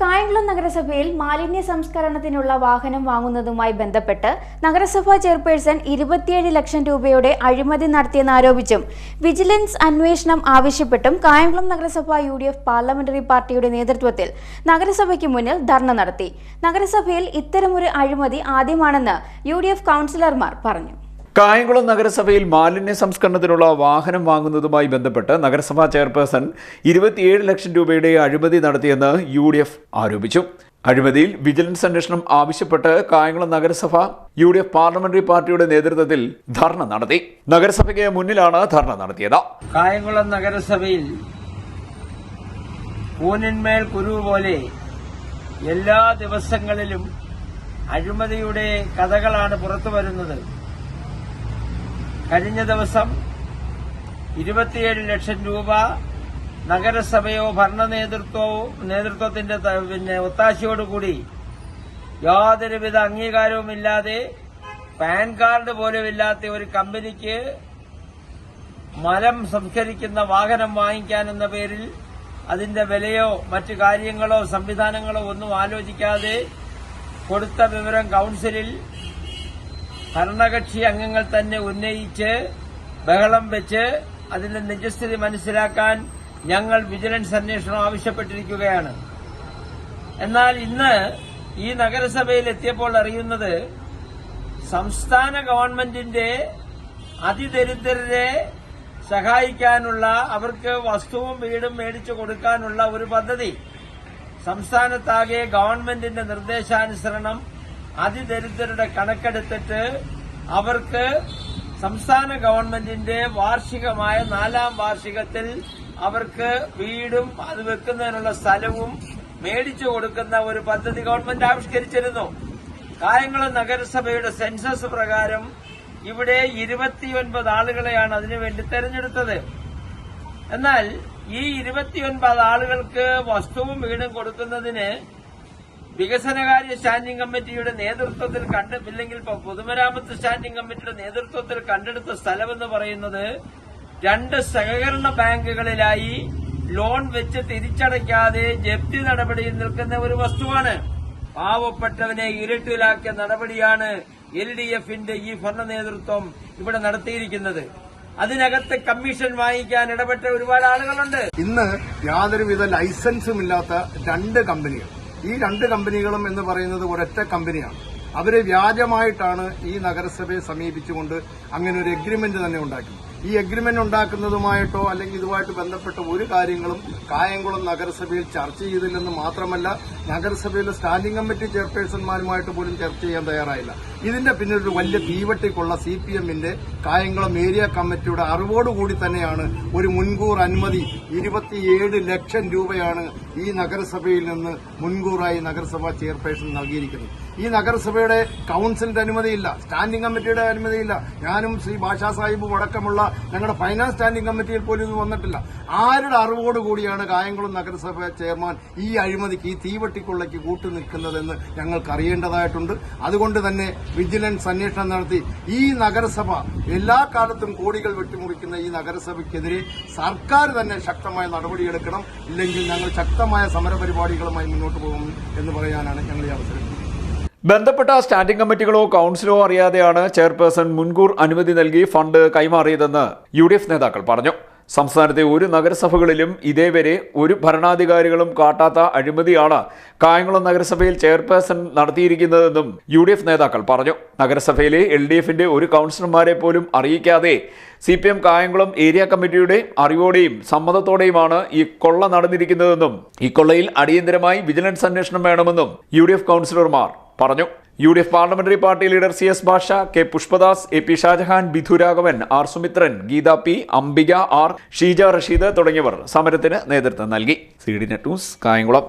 കായംകുളം നഗരസഭയിൽ മാലിന്യ സംസ്കരണത്തിനുള്ള വാഹനം വാങ്ങുന്നതുമായി ബന്ധപ്പെട്ട് നഗരസഭാ ചെയർപേഴ്സൺ 27 ലക്ഷം രൂപയുടെ അഴിമതി നടത്തിയെന്നാരോപിച്ചും വിജിലൻസ് അന്വേഷണം ആവശ്യപ്പെട്ടും കായംകുളം നഗരസഭ UDF പാർലമെന്ററി പാർട്ടിയുടെ നേതൃത്വത്തിൽ നഗരസഭയ്ക്ക് മുന്നിൽ ധർണ നടത്തി. നഗരസഭയിൽ ഇത്തരമൊരു അഴിമതി ആദ്യമാണെന്ന് UDF കൗൺസിലർമാർ പറഞ്ഞു. കായംകുളം നഗരസഭയിൽ മാലിന്യ സംസ്കരണത്തിനുള്ള വാഹനം വാങ്ങുന്നതുമായി ബന്ധപ്പെട്ട് നഗരസഭാ ചെയർപേഴ്സൺ 27 ലക്ഷം രൂപയുടെ അഴിമതി നടത്തിയെന്ന് UDF ആരോപിച്ചു. അഴിമതിയിൽ വിജിലൻസ് അന്വേഷണം ആവശ്യപ്പെട്ട് കായംകുളം നഗരസഭ UDF പാർലമെന്ററി പാർട്ടിയുടെ നേതൃത്വത്തിൽ ധർണ നടത്തി. നഗരസഭയ്ക്ക് മുന്നിലാണ് ധർണ നടത്തിയത്. കായംകുളം നഗരസഭയിൽ കൂനിന്മേൽ കുരു പോലെ എല്ലാ ദിവസങ്ങളിലും അഴിമതിയുടെ കഥകളാണ് പുറത്തു വരുന്നത്. കഴിഞ്ഞ ദിവസം 27 ലക്ഷം രൂപ നഗരസഭയോ ഭരണ നേതൃത്വത്തിന്റെ ഒത്താശയോടുകൂടി യാതൊരുവിധ അംഗീകാരവുമില്ലാതെ പാൻ കാർഡ് പോലുമില്ലാത്ത ഒരു കമ്പനിക്ക് മലം സംസ്കരിക്കുന്ന വാഹനം വാങ്ങിക്കാനെന്ന പേരിൽ അതിന്റെ വിലയോ മറ്റു കാര്യങ്ങളോ സംവിധാനങ്ങളോ ഒന്നും ആലോചിക്കാതെ കൊടുത്ത വിവരം കൌൺസിലിൽ ഭരണകക്ഷി അംഗങ്ങൾ തന്നെ ഉന്നയിച്ച് ബഹളം വെച്ച് അതിന്റെ നിജസ്ഥിതി മനസ്സിലാക്കാൻ ഞങ്ങൾ വിജിലൻസ് അന്വേഷണം ആവശ്യപ്പെട്ടിരിക്കുകയാണ്. എന്നാൽ ഇന്ന് ഈ നഗരസഭയിൽ എത്തിയപ്പോൾ അറിയുന്നത് സംസ്ഥാന ഗവൺമെന്റിന്റെ അതിദരിദ്രരെ സഹായിക്കാനുള്ള, അവർക്ക് വസ്തുവും വീടും മേടിച്ചു കൊടുക്കാനുള്ള ഒരു പദ്ധതി സംസ്ഥാനത്താകെ ഗവൺമെന്റിന്റെ നിർദ്ദേശാനുസരണം അതിദരിദ്രരുടെ കണക്കെടുത്തിട്ട് അവർക്ക് സംസ്ഥാന ഗവൺമെന്റിന്റെ വാർഷികമായ 4ാം വാർഷികത്തിൽ അവർക്ക് വീടും അത് വെക്കുന്നതിനുള്ള സ്ഥലവും മേടിച്ചു കൊടുക്കുന്ന ഒരു പദ്ധതി ഗവൺമെന്റ് ആവിഷ്കരിച്ചിരുന്നു. കായംകുളം നഗരസഭയുടെ സെൻസസ് പ്രകാരം ഇവിടെ 29 ആളുകളെയാണ് അതിനുവേണ്ടി തെരഞ്ഞെടുത്തത്. എന്നാൽ ഈ 29 ആളുകൾക്ക് വസ്തുവും വീടും കൊടുക്കുന്നതിന് വികസനകാര്യ സ്റ്റാൻഡിംഗ് കമ്മിറ്റിയുടെ നേതൃത്വത്തിൽ ഇല്ലെങ്കിൽ പൊതുമരാമത്ത് സ്റ്റാൻഡിംഗ് കമ്മിറ്റിയുടെ നേതൃത്വത്തിൽ കണ്ടെടുത്ത സ്ഥലമെന്ന് പറയുന്നത് 2 സഹകരണ ബാങ്കുകളിലായി ലോൺ വെച്ച് തിരിച്ചടയ്ക്കാതെ ജപ്തി നടപടിയിൽ നിൽക്കുന്ന ഒരു വസ്തുവാണ്. പാവപ്പെട്ടവനെ ഇരുട്ടിലാക്കിയ നടപടിയാണ് LDFന്റെ ഈ ഭരണ നേതൃത്വം ഇവിടെ നടത്തിയിരിക്കുന്നത്. അതിനകത്ത് കമ്മീഷൻ വാങ്ങിക്കാൻ ഇടപെട്ട ഒരുപാട് ആളുകളുണ്ട്. ഇന്ന് യാതൊരുവിധ ലൈസൻസും ഇല്ലാത്ത 2 കമ്പനികൾ, ഈ 2 കമ്പനികളും എന്ന് പറയുന്നത് ഒരൊറ്റ കമ്പനിയാണ്. അവര് വ്യാജമായിട്ടാണ് ഈ നഗരസഭയെ സമീപിച്ചുകൊണ്ട് അങ്ങനെ ഒരു എഗ്രിമെന്റ് തന്നെ ഉണ്ടാക്കി. ഈ എഗ്രിമെന്റ് ഉണ്ടാക്കുന്നതുമായിട്ടോ അല്ലെങ്കിൽ ഇതുമായിട്ട് ബന്ധപ്പെട്ട ഒരു കാര്യങ്ങളും കായംകുളം നഗരസഭയിൽ ചർച്ച ചെയ്തില്ലെന്ന് മാത്രമല്ല, നഗരസഭയിലെ സ്റ്റാൻഡിംഗ് കമ്മിറ്റി ചെയർപേഴ്സൺമാരുമായിട്ട് പോലും ചർച്ച ചെയ്യാൻ തയ്യാറായില്ല. ഇതിന്റെ പിന്നിലൊരു വലിയ തീവട്ടിക്കുള്ള CPMന്റെ കായംകുളം ഏരിയ കമ്മിറ്റിയുടെ അറിവോടുകൂടി തന്നെയാണ് ഒരു മുൻകൂർ അനുമതി 27 ലക്ഷം രൂപയാണ് ഈ നഗരസഭയിൽ നിന്ന് മുൻകൂറായി നഗരസഭാ ചെയർപേഴ്സൺ നൽകിയിരിക്കുന്നത്. ഈ നഗരസഭയുടെ കൌൺസിലിന്റെ അനുമതിയില്ല, സ്റ്റാൻഡിംഗ് കമ്മിറ്റിയുടെ അനുമതിയില്ല. ഞാനും ശ്രീ ഭാഷാ സാഹിബും അടക്കമുള്ള ഞങ്ങളുടെ ഫൈനാൻസ് സ്റ്റാൻഡിംഗ് കമ്മിറ്റിയിൽ പോലും ഇത് വന്നിട്ടില്ല. ആരുടെ അറിവോടുകൂടിയാണ് കായംകുളം നഗരസഭ ചെയർമാൻ ഈ അഴിമതിക്ക്, ഈ തീവട്ടിക്കൊള്ളയ്ക്ക് കൂട്ടുനിൽക്കുന്നതെന്ന് ഞങ്ങൾക്ക് അറിയേണ്ടതായിട്ടുണ്ട്. അതുകൊണ്ട് തന്നെ വിജിലൻസ് അന്വേഷണം നടത്തി ഈ നഗരസഭ എല്ലാ കാലത്തും കോടികൾ വെട്ടിമുറിക്കുന്ന ഈ നഗരസഭയ്ക്കെതിരെ സർക്കാർ തന്നെ ശക്തമായ നടപടിയെടുക്കണം. ഇല്ലെങ്കിൽ ഞങ്ങൾ ശക്തമായ സമരപരിപാടികളുമായി മുന്നോട്ട് പോകും എന്ന് പറയാനാണ് ഞങ്ങൾ ഈ അവസരം. ബന്ധപ്പെട്ട സ്റ്റാൻഡിംഗ് കമ്മിറ്റികളോ കൌൺസിലോ അറിയാതെയാണ് ചെയർപേഴ്സൺ മുൻകൂർ അനുമതി നൽകി ഫണ്ട് കൈമാറിയതെന്ന് UDF നേതാക്കൾ പറഞ്ഞു. സംസ്ഥാനത്തെ ഒരു നഗരസഭകളിലും ഇതേവരെ ഒരു ഭരണാധികാരികളും കാട്ടാത്ത അഴിമതിയാണ് കായംകുളം നഗരസഭയിൽ ചെയർപേഴ്സൺ നടത്തിയിരിക്കുന്നതെന്നും UDF നേതാക്കൾ പറഞ്ഞു. നഗരസഭയിലെ LDFന്റെ ഒരു കൌൺസിലർമാരെ പോലും അറിയിക്കാതെ CPM കായംകുളം ഏരിയ കമ്മിറ്റിയുടെ അറിവോടെയും സമ്മതത്തോടെയുമാണ് ഈ കൊള്ള നടന്നിരിക്കുന്നതെന്നും ഈ കൊള്ളയിൽ അടിയന്തരമായി വിജിലൻസ് അന്വേഷണം വേണമെന്നും UDF കൌൺസിലർമാർ പറഞ്ഞു. UDF parliamentary party leader CS Bhasha, K Pushpadas, AP Shajahan, Bidhu Raghavan, R Sumithran, Geetha P, Ambika R, Sheeja Rasheed തുടങ്ങിയവർ സമരത്തിന് നേതൃത്വം നൽകി. CDNet news Kayamkulam.